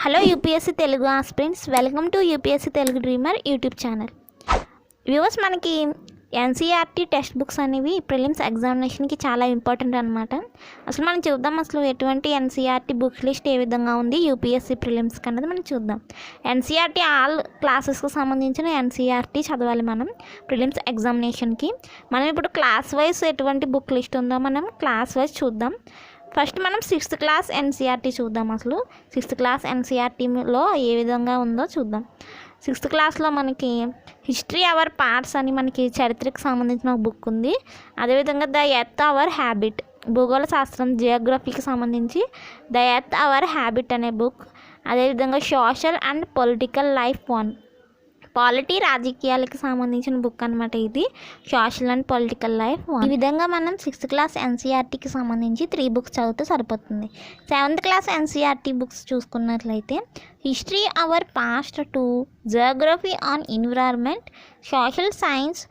Hello UPSC Telugu aspirants, welcome to UPSC Telugu dreamer YouTube channel. Viewers, మనకి NCERT text books అనేవి prelims ఎగ్జామినేషన్కి చాలా important అనమాట. అసలు మనం చూద్దాం, అసలు ఎటువంటి ఎన్సీఆర్టీ బుక్ లిస్ట్ ఏ విధంగా ఉంది యూపీఎస్సీ ప్రిలిమ్స్కి అన్నది మనం చూద్దాం. ఎన్సీఆర్టీ ఆల్ క్లాసెస్కి సంబంధించిన ఎన్సీఆర్టీ చదవాలి మనం ప్రిలిమ్స్ ఎగ్జామినేషన్కి. మనం ఇప్పుడు క్లాస్ వైజ్ ఎటువంటి బుక్ లిస్ట్ ఉందో మనం క్లాస్ వైజ్ చూద్దాం. ఫస్ట్ మనం 6th క్లాస్ ఎన్సీఆర్టీ చూద్దాం. అసలు 6th క్లాస్ ఎన్సీఆర్టీలో ఏ విధంగా ఉందో చూద్దాం. 6th క్లాస్లో మనకి హిస్టరీ అవర్ పార్ట్స్ అని మనకి చరిత్రకు సంబంధించిన ఒక బుక్ ఉంది. అదేవిధంగా ద ఎర్త్ అవర్ హ్యాబిట్, భూగోళ శాస్త్రం జియోగ్రఫీకి సంబంధించి ద ఎర్త్ అవర్ హ్యాబిట్ అనే బుక్. అదేవిధంగా social and political life 1, polity రాజకీయాలకు సంబంధించిన బుక్ అనమాట ఇది, సోషల్ అండ్ పొలిటికల్ లైఫ్ 1. ఈ విధంగా మనం 6th క్లాస్ ఎన్సీఆర్టీకి సంబంధించి 3 బుక్స్ చదివితే సరిపోతుంది. 7th క్లాస్ ఎన్సీఆర్టీ బుక్స్ చూసుకున్నట్లయితే history our past 2, geography on environment, social science,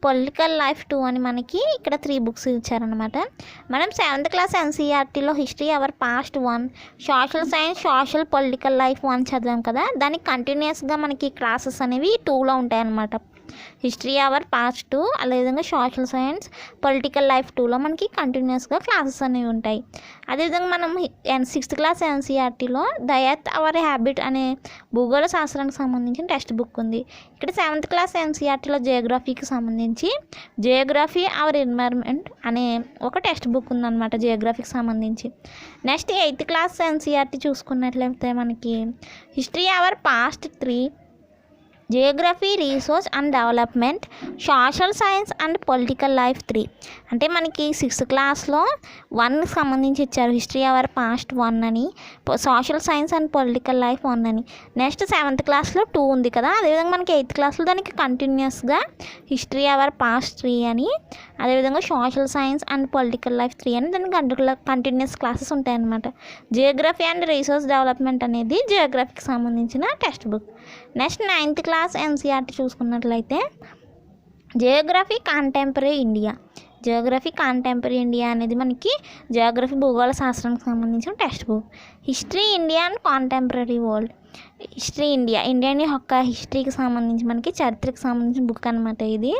political life 2 అని మనకి ఇక్కడ 3 బుక్స్ ఇచ్చారనమాట. మనం 7th క్లాస్ ఎన్సీఆర్టీలో history our past 1, social science, social political life 1 చదివాం కదా, దానికి కంటిన్యూస్గా మనకి క్లాసెస్ అనేవి 2లో ఉంటాయన్నమాట. హిస్టరీ అవర్ పాస్ట్ 2, అదేవిధంగా సోషల్ సైన్స్, పొలిటికల్ లైఫ్ 2లో మనకి కంటిన్యూస్గా క్లాసెస్ అనేవి ఉంటాయి. అదేవిధంగా మనం 6th క్లాస్ ఎన్సీఆర్టీలో ద ఎర్త్ అవర్ హ్యాబిట్ అనే భూగోళ శాస్త్రానికి సంబంధించిన టెక్స్ట్ బుక్ ఉంది. ఇక్కడ 7th క్లాస్ ఎన్సీఆర్టీలో జియోగ్రఫీకి సంబంధించి జియోగ్రఫీ అవర్ ఎన్వైర్న్మెంట్ అనే ఒక టెక్స్ట్ బుక్ ఉందన్నమాట జియోగ్రఫీకి సంబంధించి. నెక్స్ట్ 8th క్లాస్ ఎన్సీఆర్టీ చూసుకున్నట్లయితే మనకి history our past 3, Geography, resource and development, social science and political life 3. అంటే మనకి 6th క్లాస్లో 1కి సంబంధించి ఇచ్చారు, హిస్టరీ అవర్ పాస్ట్ 1 అని, social science and political life 1 అని. నెక్స్ట్ 7th క్లాస్లో 2 ఉంది కదా, అదేవిధంగా మనకి 8th క్లాస్లో దానికి కంటిన్యూస్గా హిస్టరీ అవర్ పాస్ట్ 3 అని, అదేవిధంగా social science and political life 3 అని దానికి కంటిన్యూస్ క్లాసెస్ ఉంటాయన్నమాట. జియోగ్రఫీ అండ్ రీసోర్స్ డెవలప్మెంట్ అనేది జియోగ్రఫీకి సంబంధించిన text book. Next 9th class NCERT చూసుకున్నట్లయితే geography contemporary India, geography contemporary India అనేది మనకి జియోగ్రఫీ భూగోళ శాస్త్రానికి సంబంధించిన text book. History India and contemporary world, history Indian యొక్క హిస్టరీకి సంబంధించి మనకి చరిత్రకు సంబంధించిన బుక్ అనమాట ఇది.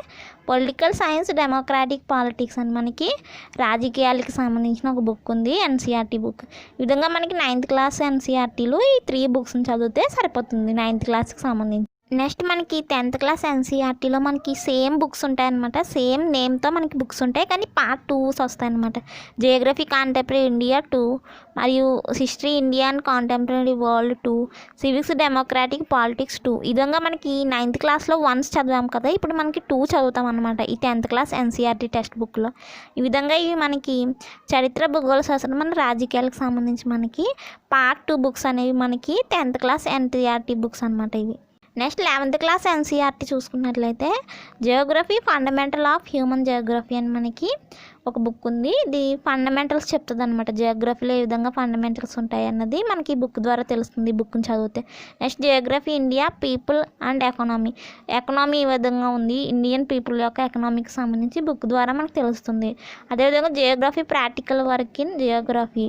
పొలిటికల్ సైన్స్, డెమోక్రాటిక్ పాలిటిక్స్ అని మనకి రాజకీయాలకి సంబంధించిన ఒక బుక్ ఉంది, ఎన్సీఆర్టీ బుక్. ఈ విధంగా మనకి 9th క్లాస్ ఎన్సీఆర్టీలో ఈ 3 బుక్స్ని చదివితే సరిపోతుంది 9th క్లాస్కి సంబంధించి. నెక్స్ట్ మనకి 10th క్లాస్ ఎన్సీఆర్టీలో మనకి సేమ్ బుక్స్ ఉంటాయన్నమాట, సేమ్ నేమ్తో మనకి బుక్స్ ఉంటాయి, కానీ పార్ట్ 2s వస్తాయన్నమాట. జియోగ్రఫీ కాంటెంపరీ ఇండియా 2, మరియు history India and contemporary world 2, civics democratic politics 2. ఈ విధంగా మనకి 9th క్లాస్లో 1s చదివాం కదా, ఇప్పుడు మనకి 2 చదువుతాం అనమాట ఈ 10th క్లాస్ ఎన్సీఆర్టీ టెక్స్ట్ బుక్లో. ఈ విధంగా ఇవి మనకి చరిత్ర, భూగోళ శాస్త్రం, మన రాజకీయాలకు సంబంధించి మనకి పార్ట్ 2 బుక్స్ అనేవి మనకి 10th క్లాస్ ఎన్సీఆర్టీ బుక్స్ అనమాట ఇవి. నెక్స్ట్ 11th క్లాస్ ఎన్సీఆర్టీ చూసుకున్నట్లయితే Geography fundamental of human Geography అని మనకి ఒక బుక్ ఉంది. ఇది ఫండమెంటల్స్ చెప్తుంది అనమాట, జియోగ్రఫీలో ఏ విధంగా ఫండమెంటల్స్ ఉంటాయి అన్నది మనకి ఈ బుక్ ద్వారా తెలుస్తుంది, ఈ బుక్ని చదివితే. Next geography India, people and economy, economy ఏ విధంగా ఉంది, ఇండియన్ పీపుల్ యొక్క ఎకనామీకి సంబంధించి బుక్ ద్వారా మనకు తెలుస్తుంది. అదేవిధంగా Geography practical work in Geography,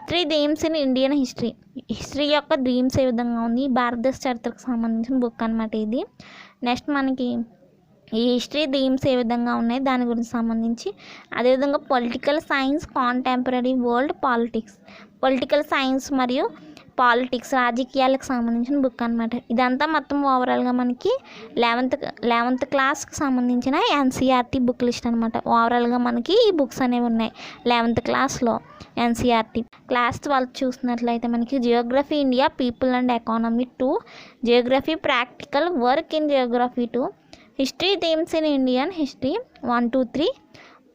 3 themes in Indian history, history యొక్క థీమ్స్ ఏ విధంగా ఉంది, భారతదేశ చరిత్రకు సంబంధించిన బుక్ అనమాట ఇది. నెక్స్ట్ మనకి ఈ హిస్టరీ థీమ్స్ ఏ విధంగా ఉన్నాయి దాని గురించి సంబంధించి. అదేవిధంగా political science, contemporary world politics, political science మరియు పాలిటిక్స్, రాజకీయాలకు సంబంధించిన బుక్ అనమాట. ఇదంతా మొత్తం ఓవరాల్గా మనకి 11th క్లాస్కి సంబంధించిన ఎన్సీఆర్టీ బుక్ లిస్ట్ అనమాట. ఓవరాల్గా మనకి ఈ బుక్స్ అనేవి ఉన్నాయి 11th క్లాస్లో ఎన్సీఆర్టీ. క్లాస్ 12 చూసినట్లయితే మనకి Geography India, people and economy 2, Geography practical work in Geography 2, history themes in Indian history 1, 2, 3,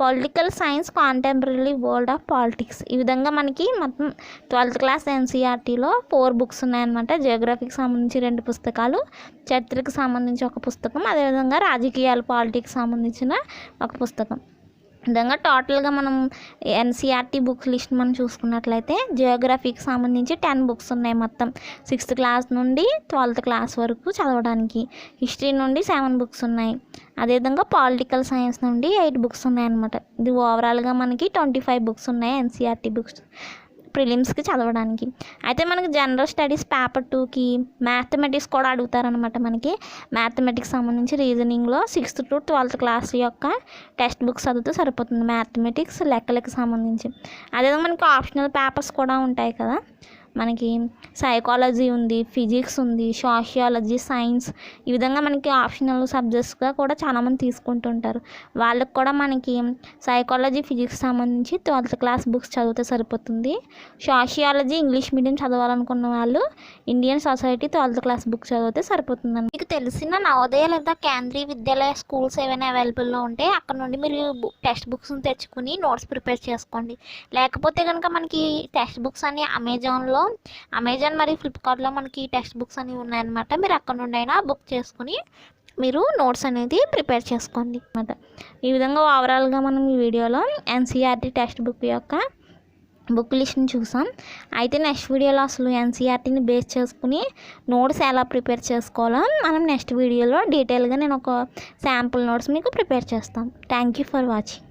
political science, contemporary world of politics. ఈ విధంగా మనకి మొత్తం 12th క్లాస్ ఎన్సీఆర్టీలో 4 బుక్స్ ఉన్నాయన్నమాట. జియోగ్రఫీకి సంబంధించి 2 పుస్తకాలు, చరిత్రకు సంబంధించి ఒక పుస్తకం, అదేవిధంగా రాజకీయాలు పాలిటిక్స్ సంబంధించిన ఒక పుస్తకం. విధంగా టోటల్గా మనం ఎన్సీఆర్టీ బుక్స్ లిస్ట్ మనం చూసుకున్నట్లయితే జియోగ్రఫీకి సంబంధించి 10 బుక్స్ ఉన్నాయి మొత్తం, 6th క్లాస్ నుండి 12th క్లాస్ వరకు చదవడానికి. హిస్టరీ నుండి 7 బుక్స్ ఉన్నాయి, అదేవిధంగా పొలిటికల్ సైన్స్ నుండి 8 బుక్స్ ఉన్నాయన్నమాట. ఇది ఓవరాల్గా మనకి 25 బుక్స్ ఉన్నాయి ఎన్సీఆర్టీ బుక్స్. ప్రిలిమ్స్కి చదవడానికి. అయితే మనకి జనరల్ స్టడీస్ పేపర్ 2కి మ్యాథమెటిక్స్ కూడా అడుగుతారనమాట. మనకి మ్యాథమెటిక్స్ సంబంధించి రీజనింగ్లో 6th to 12th క్లాస్ యొక్క టెక్స్ట్ బుక్స్ చదివితే సరిపోతుంది, మ్యాథమెటిక్స్ లెక్కలకి సంబంధించి. అదేవిధంగా మనకి ఆప్షనల్ పేపర్స్ కూడా ఉంటాయి కదా, మనకి సైకాలజీ ఉంది, ఫిజిక్స్ ఉంది, సోషియాలజీ, సైన్స్, ఈ విధంగా మనకి ఆప్షనల్ సబ్జెక్ట్స్గా కూడా చాలామంది తీసుకుంటుంటారు. వాళ్ళకి కూడా మనకి సైకాలజీ, ఫిజిక్స్ సంబంధించి 12th క్లాస్ బుక్స్ చదివితే సరిపోతుంది. సోషియాలజీ ఇంగ్లీష్ మీడియం చదవాలనుకున్న వాళ్ళు Indian society 12th class book చదివితే సరిపోతుందండి. మీకు తెలిసిన నవోదయ లేదా కేంద్రీయ విద్యాలయ స్కూల్స్ ఏవైనా అవైలబుల్లో ఉంటే అక్కడ నుండి మీరు టెక్స్ట్ బుక్స్ని తెచ్చుకుని నోట్స్ ప్రిపేర్ చేసుకోండి. లేకపోతే కనుక మనకి టెక్స్ట్ బుక్స్ అన్ని అమెజాన్ మరియు ఫ్లిప్కార్ట్లో మనకి టెక్స్ట్ బుక్స్ అనేవి ఉన్నాయన్నమాట. మీరు అక్కడ నుండి అయినా బుక్ చేసుకుని మీరు నోట్స్ అనేది ప్రిపేర్ చేసుకోండి అన్నమాట. ఈ విధంగా ఓవరాల్గా మనం ఈ వీడియోలో ఎన్సీఆర్టీ టెక్స్ట్ బుక్ యొక్క బుక్ లిస్ట్ని చూసాం. అయితే నెక్స్ట్ వీడియోలో అసలు ఎన్సీఆర్టీని బేస్ చేసుకుని నోట్స్ ఎలా ప్రిపేర్ చేసుకోవాలో మనం నెక్స్ట్ వీడియోలో డీటెయిల్గా నేను ఒక శాంపుల్ నోట్స్ మీకు ప్రిపేర్ చేస్తాను. Thank you for watching.